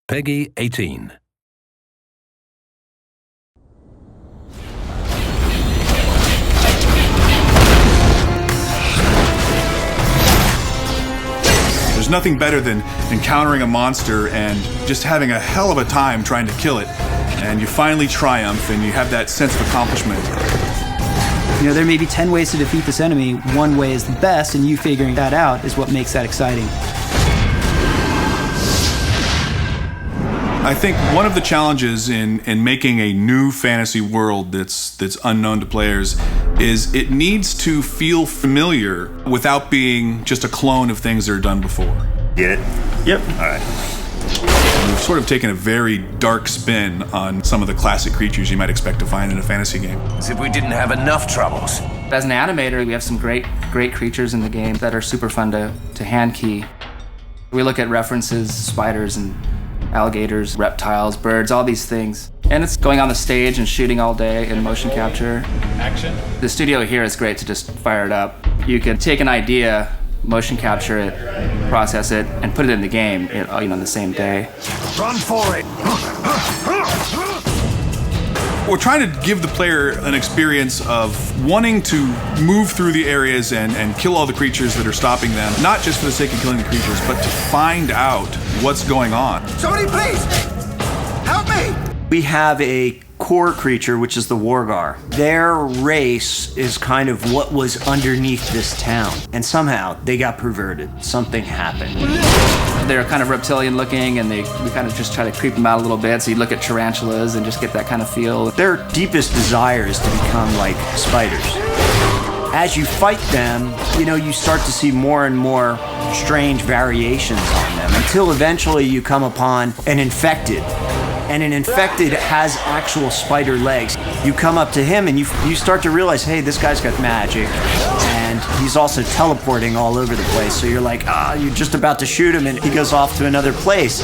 Peggy 18. There's nothing better than encountering a monster and just having a hell of a time trying to kill it. And you finally triumph and you have that sense of accomplishment. You know, there may be 10 ways to defeat this enemy. One way is the best, and you figuring that out is what makes that exciting. I think one of the challenges in making a new fantasy world that's unknown to players is it needs to feel familiar without being just a clone of things that are done before. Get it? Yep. All right. We've sort of taken a very dark spin on some of the classic creatures you might expect to find in a fantasy game. As if we didn't have enough troubles. As an animator, we have some great creatures in the game that are super fun to hand key. We look at references, spiders and alligators, reptiles, birds, all these things. And it's going on the stage and shooting all day in motion capture. Action. The studio here is great to just fire it up. You could take an idea, motion capture it, process it, and put it in the game, on the same day. Run for it! We're trying to give the player an experience of wanting to move through the areas and kill all the creatures that are stopping them, not just for the sake of killing the creatures, but to find out what's going on. Somebody please, help me! We have a core creature, which is the Wargar. Their race is kind of what was underneath this town. And somehow they got perverted. Something happened. They're kind of reptilian looking, and we kind of just try to creep them out a little bit. So you look at tarantulas and just get that kind of feel. Their deepest desire is to become like spiders. As you fight them, you start to see more and more strange variations on them until eventually you come upon an infected. And an infected has actual spider legs. You come up to him and you start to realize, hey, this guy's got magic. And he's also teleporting all over the place. So you're like, you're just about to shoot him and he goes off to another place.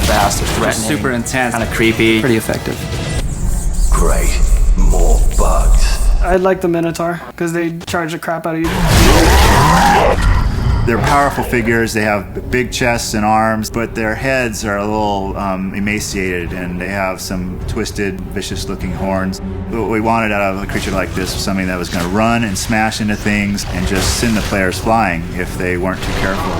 Fast, threatening, super intense, kind of creepy, pretty effective. Great. More bugs. I like the Minotaur because they charge the crap out of you. They're powerful figures. They have big chests and arms, but their heads are a little emaciated, and they have some twisted, vicious-looking horns. What we wanted out of a creature like this was something that was going to run and smash into things and just send the players flying if they weren't too careful.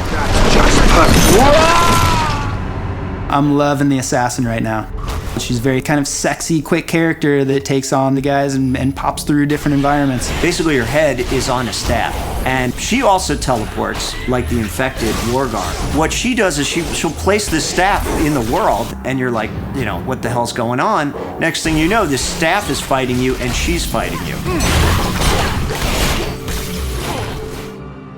I'm loving the assassin right now. She's a very kind of sexy, quick character that takes on the guys and pops through different environments. Basically, her head is on a staff. And she also teleports like the infected Wargar. What she does is she'll place this staff in the world, and you're like, what the hell's going on? Next thing you know, this staff is fighting you, and she's fighting you.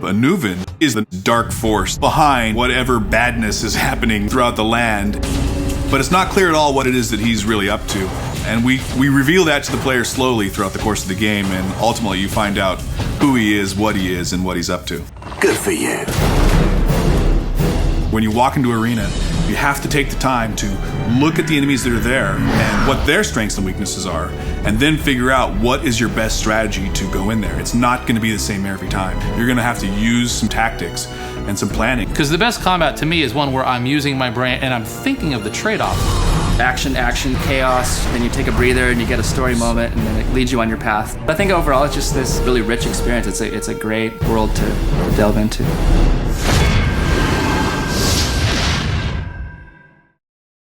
Anuvan is the dark force behind whatever badness is happening throughout the land. But it's not clear at all what it is that he's really up to. And we reveal that to the player slowly throughout the course of the game, and ultimately you find out who he is, and what he's up to. Good for you. When you walk into arena, you have to take the time to look at the enemies that are there and what their strengths and weaknesses are, and then figure out what is your best strategy to go in there. It's not going to be the same every time. You're going to have to use some tactics and some planning. Because the best combat to me is one where I'm using my brain and I'm thinking of the trade-off. Action, chaos, then you take a breather and you get a story moment, and then it leads you on your path. I think overall it's just this really rich experience. It's a great world to delve into.